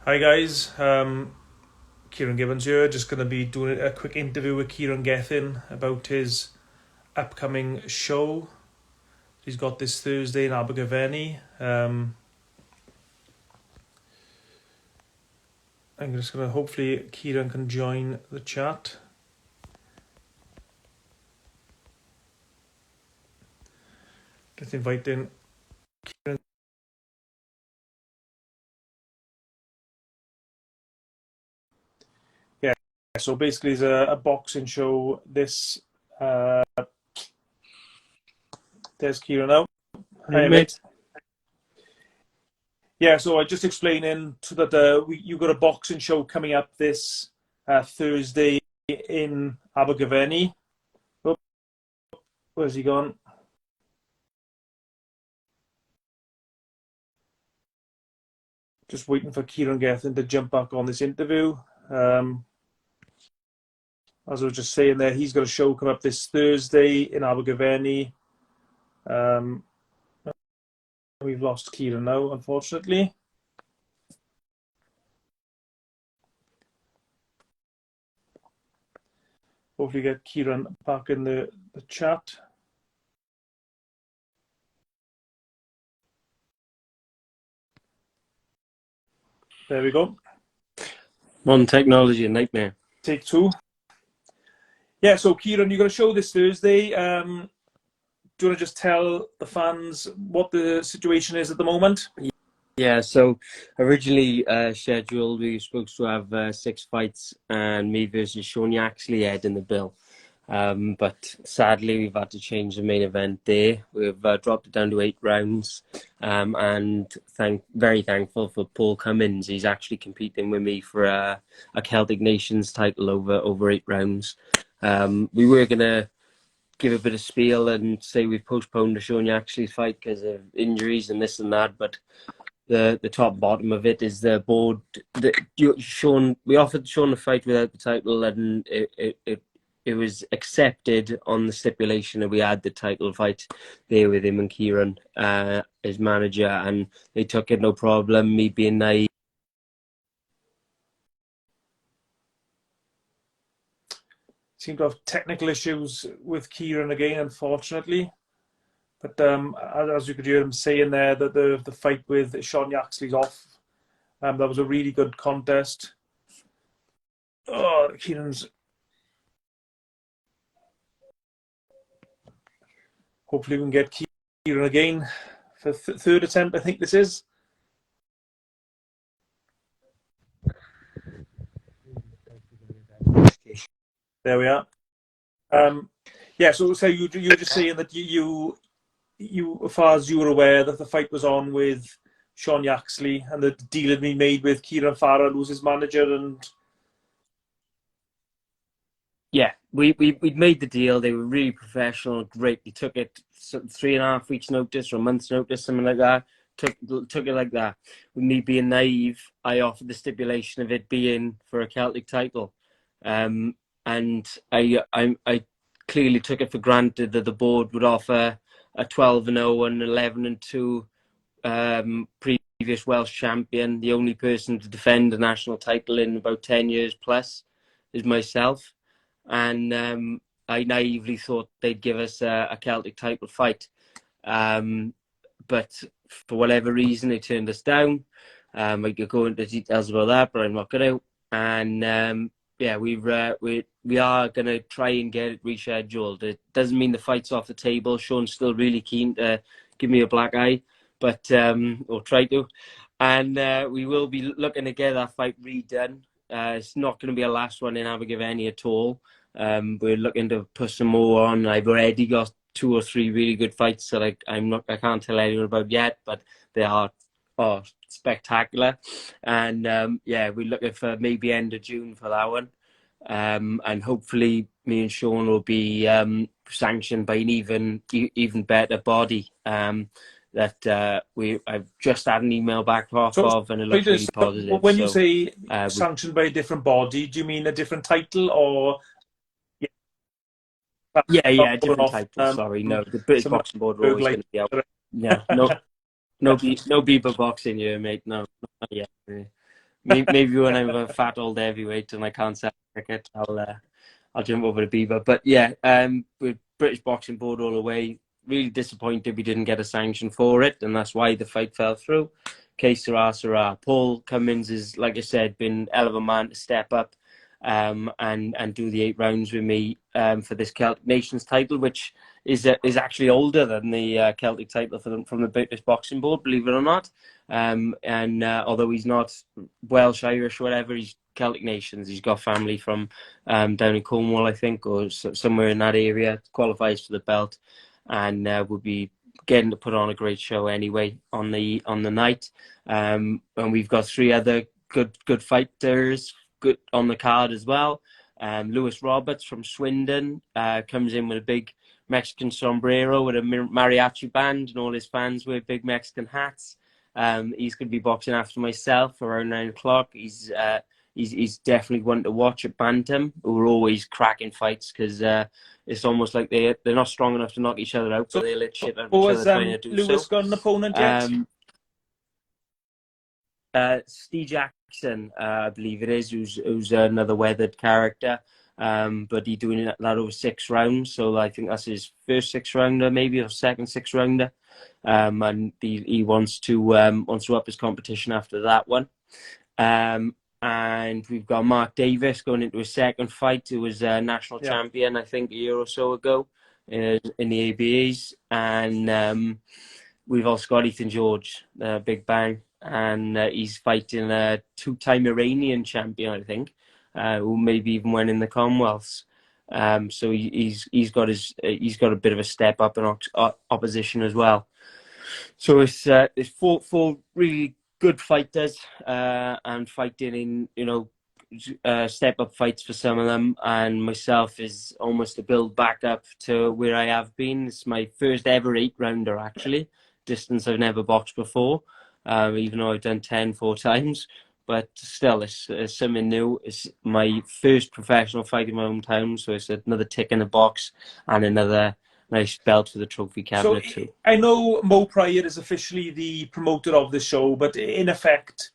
Hi guys, Kieran Gibbons here. Just going to be doing a quick interview with Kieran Gethin about his upcoming show he's got this Thursday in Abergavenny. I'm just going to, hopefully Kieran can join the chat. Let's invite in Kieran. Yeah, so basically it's a boxing show. There's Kieran now. Hi, mate. Yeah, so I just explaining that you got a boxing show coming up this Thursday in Abergavenny. Oh, where's he gone? Just waiting for Kieran Gethin to jump back on this interview. As I was just saying there, he's got a show come up this Thursday in Abergavenny. We've lost Kieran now, unfortunately. Hopefully get Kieran back in the chat. There we go. Modern technology, a nightmare. Take two. Yeah, so Kieran, you got a show this Thursday. Do you want to just tell the fans what the situation is at the moment? Yeah, so originally scheduled, we were supposed to have 6 fights and me versus Sean Yaxley heading the bill. But sadly, we've had to change the main event day. We've dropped it down to 8 rounds. And very thankful for Paul Cummins. He's actually competing with me for a Celtic Nations title over 8 rounds. We were going to give a bit of spiel and say we've postponed the Sean Yaxley's fight because of injuries and this and that, but the top bottom of it is the board. We offered Sean a fight without the title, and it was accepted on the stipulation that we had the title fight there with him and Kieran, his manager, and they took it no problem. Me being naive. Seem to have technical issues with Kieran again, unfortunately. But as you could hear him saying there, that the fight with Sean Yaxley's off. That was a really good contest. Oh, Kieran's. Hopefully we can get Kieran again for third attempt, I think this is. There we are. Yeah, so you were just saying that you, as far as you were aware, that the fight was on with Sean Yaxley and the deal had been made with Kieran Farrell, who's his manager, and yeah, we'd made the deal. They were really professional, great. They took it 3.5 weeks notice or a month's notice, something like that. Took it like that. With me being naive, I offered the stipulation of it being for a Celtic title, and I clearly took it for granted that the board would offer a 12-0 and 11-2 previous Welsh champion. The only person to defend a national title in about 10 years plus is myself. And I naively thought they'd give us a Celtic title fight. But for whatever reason, they turned us down. I could go into details about that, but I'm not going to. And yeah, we are going to try and get it rescheduled. It doesn't mean the fight's off the table. Sean's still really keen to give me a black eye, but or try to. And we will be looking to get that fight redone. It's not going to be a last one in Abergavenny at all. We're looking to put some more on. I've already got 2 or 3 really good fights that I can't tell anyone about yet, but they are spectacular. And yeah, we're looking for maybe end of June for that one. And hopefully me and Sean will be sanctioned by an even better body. That I've just had an email back off of, and it looks really positive. When you say sanctioned by a different body, do you mean a different title or? Yeah, a different title. Sorry, no, the British Boxing Board are always going to be out. Yeah, no beaver boxing here, mate. No, not yet. maybe when I'm a fat old heavyweight and I can't sell cricket, I'll jump over to Beaver. But yeah, with British Boxing Board all the way, really disappointed we didn't get a sanction for it, and that's why the fight fell through. Que sera, sera. Paul Cummins is, like I said, been hell of a man to step up and do the 8 rounds with me for this Celtic Nations title, which is actually older than the Celtic title from the British Boxing Board, believe it or not. And although he's not Welsh, Irish, whatever, he's Celtic Nations. He's got family from down in Cornwall, I think, or somewhere in that area. Qualifies for the belt, and will be getting to put on a great show anyway on the night. And we've got 3 other good fighters good on the card as well. Lewis Roberts from Swindon comes in with a big Mexican sombrero with a mariachi band, and all his fans wear big Mexican hats. He's going to be boxing after myself around 9 o'clock. He's definitely one to watch at Bantam. We're always cracking fights because it's almost like they're not strong enough to knock each other out, but they let shit out of each other trying to do Lewis so. got an opponent yet? Steve Jackson, I believe it is, who's another weathered character. But he's doing that over 6 rounds, so I think that's his first 6-rounder, maybe, or second 6-rounder. And he wants to up his competition after that one. And we've got Mark Davis going into his second fight, who was national champion, I think, a year or so ago in the ABAs. And we've also got Ethan George, Big Bang, and he's fighting a 2-time Iranian champion, I think, who maybe even went in the Commonwealths. So he's got a bit of a step up in opposition as well. So it's four really good fighters and fighting in step up fights for some of them, and myself is almost a build back up to where I have been. It's my first ever 8-rounder, actually, distance I've never boxed before, even though I've done 10 4 times. But still, it's something new. It's my first professional fight in my hometown, so it's another tick in the box and another nice belt for the trophy cabinet too. I know Mo Pryor is officially the promoter of the show, but in effect,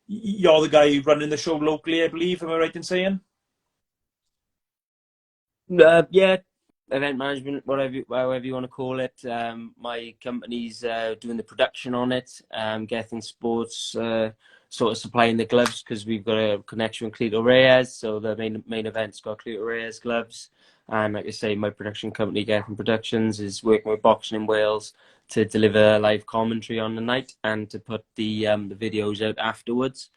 you're the guy running the show locally, I believe. Am I right in saying? Yeah, event management, however you want to call it. My company's doing the production on it. Gething Sports sort of supplying the gloves because we've got a connection with Cleto Reyes, so the main event's got Cleto Reyes gloves. And like I say, my production company, Gething Productions, is working with Boxing in Wales to deliver live commentary on the night and to put the videos out afterwards.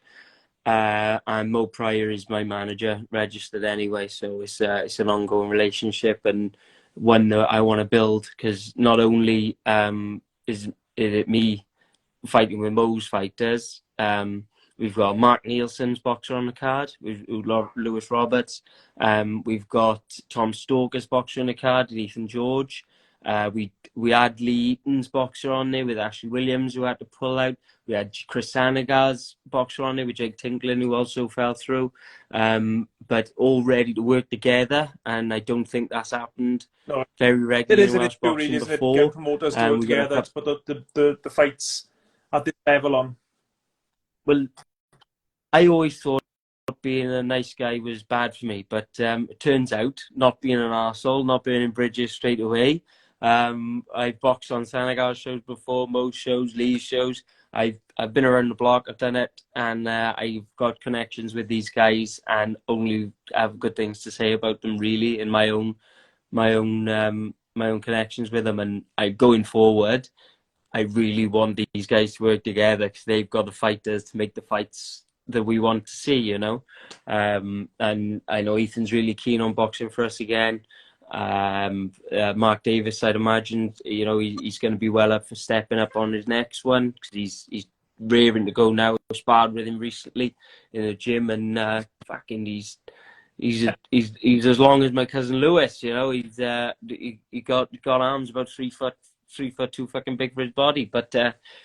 And Mo Pryor is my manager, registered anyway, so it's an ongoing relationship and one that I want to build, because not only is it me fighting with Mo's fighters, we've got Mark Nielsen's boxer on the card, we've Lewis Roberts, we've got Tom Stalker's boxer on the card, and Ethan George. We had Lee Eaton's boxer on there with Ashley Williams, who had to pull out. We had Chris Sanagar's boxer on there with Jake Tinklin, who also fell through. But all ready to work together, and I don't think that's happened very regularly in Welsh boxing before. Getting promoters to work together to put the fights at this level on. Well, I always thought being a nice guy was bad for me, but it turns out not being an arsehole, not burning bridges straight away. I've boxed on Sanagar's shows before, Mo's shows, Lee's shows. I've been around the block, I've done it, and I've got connections with these guys and only have good things to say about them, really, in my own connections with them. And going forward, I really want these guys to work together because they've got the fighters to make the fights that we want to see, and I know Ethan's really keen on boxing for us again. Mark Davis, I'd imagine, he's going to be well up for stepping up on his next one because he's raring to go now. I sparred with him recently in the gym, and fucking he's as long as my cousin Lewis. He got arms about 3 foot 2, fucking big for his body, but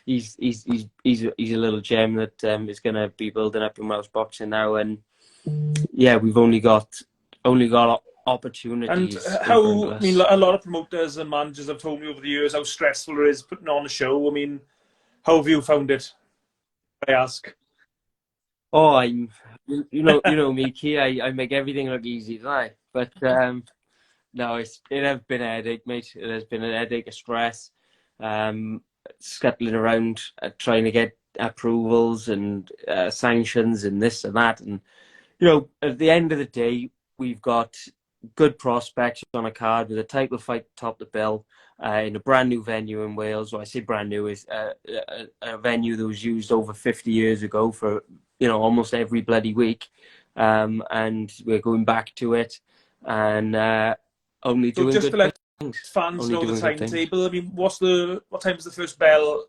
he's a little gem that is going to be building up in Welsh boxing now. And yeah, we've only got opportunities. And a lot of promoters and managers have told me over the years how stressful it is putting on a show. I mean, how have you found it, I ask? Oh, you know me, Key. I make everything look easy, don't I? But no, it has been a headache, mate. It has been a headache, a stress, um, scuttling around, trying to get approvals and sanctions and this and that. And you know, at the end of the day, we've got good prospects on a card with a title fight top the bill in a brand new venue in Wales. Well, I say brand new, is a venue that was used over 50 years ago for, you know, almost every bloody week. And we're going back to it and only So doing just to good let things. fans Only know the doing good things. timetable, I mean, what time is the first bell?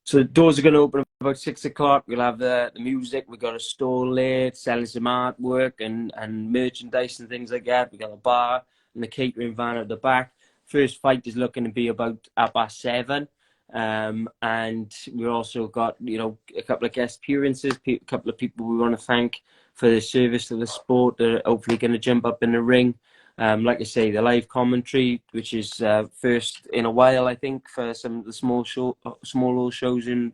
So the doors are going to open about 6 o'clock. We'll have the music. We've got a stall there selling some artwork and merchandise and things like that. We've got a bar and the catering van at the back. First fight is looking to be about 7:30. And we've also got, you know, a couple of guest appearances, a couple of people we want to thank for the service to the sport. They're hopefully going to jump up in the ring. Like I say, the live commentary, which is first in a while, I think, for some of the small shows in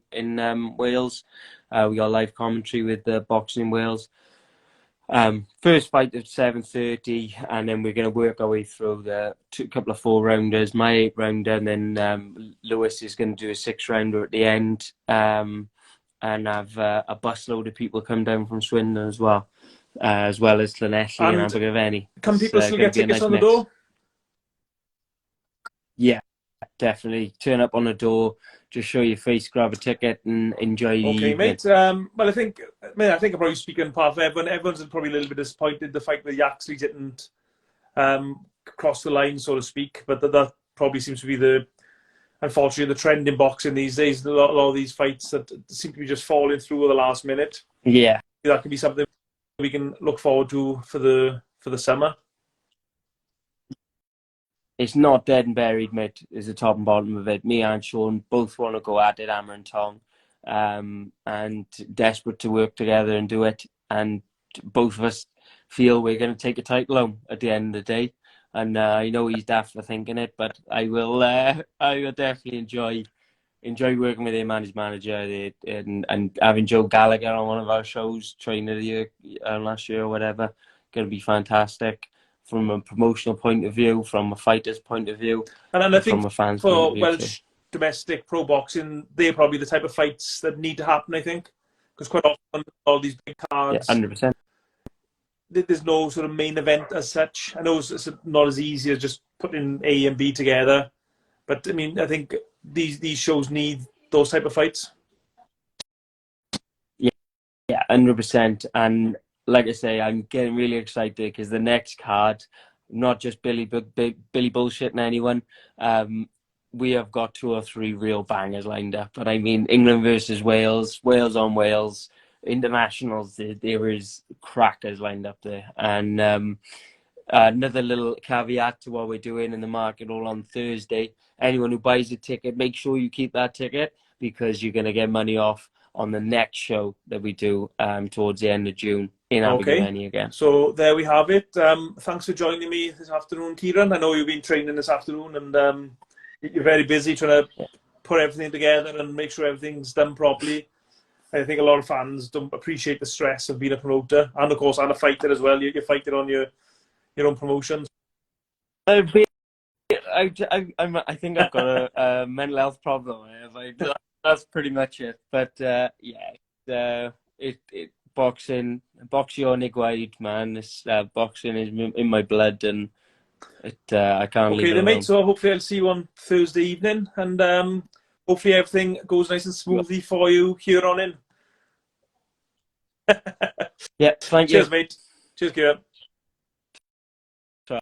Wales. We got live commentary with the boxing in Wales. First fight at 7:30, and then we're going to work our way through the couple of 4-rounders, my 8-rounder, and then Lewis is going to do a 6-rounder at the end, and have a busload of people come down from Swindon as well as Llanelli and And Abergavenny. can It's people still going to get be a tickets nice on the mix. door? Yeah, definitely. Turn up on the door, just show your face, grab a ticket, and enjoy the Okay, evening. mate. Well, I think I'm probably speaking on behalf of everyone. Everyone's probably a little bit disappointed the fight with Yaxley didn't cross the line, so to speak. But that probably seems to be unfortunately, the trend in boxing these days. A lot of these fights that seem to be just falling through at the last minute. Yeah, That could be something we can look forward to for the summer. it's not dead and buried, mate, is the top and bottom of it. Me and Sean both want to go at it, hammer and tong, and desperate to work together and do it. And both of us feel we're going to take a title home at the end of the day. And I know he's daft for thinking it, but I will definitely enjoy working with him and his manager, and having Joe Gallagher on one of our shows, trainer of the year last year or whatever. Going to be fantastic from a promotional point of view, from a fighter's point of view, And I and think from a fan's point of for view too. Welsh domestic pro boxing, they're probably the type of fights that need to happen, I think. Because quite often, all these big Yeah, cards, 100%. there's no sort of main event as such. I know it's not as easy as just putting A and B together. But, I mean, I think these shows need those type of fights. Yeah, yeah, 100%. And like I say, I'm getting really excited because the next card, not just Billy bullshitting anyone. We have got 2 or 3 real bangers lined up. But I mean, England versus Wales, Wales on Wales, internationals. There is crackers lined up there. And another little caveat to what we're doing in the market all on Thursday. Anyone who buys a ticket, make sure you keep that ticket because you're going to get money off on the next show that we do towards the end of June in Okay. Abergavenny again. So there we have it. Thanks for joining me this afternoon, Kieran. I know you've been training this afternoon and you're very busy trying to put everything together and make sure everything's done properly. I think a lot of fans don't appreciate the stress of being a promoter and, of course, and a fighter as well. You're fighting on your own promotions. I think I've got a mental health problem. That's pretty much it. But yeah, boxing on Iguaid, man. This boxing is in my blood, and I can't leave Okay, it then, mate. alone. So hopefully I'll see you on Thursday evening, and hopefully everything goes nice and smoothly for you here on in. Yeah, thank you. Cheers, mate. Cheers, Kieran.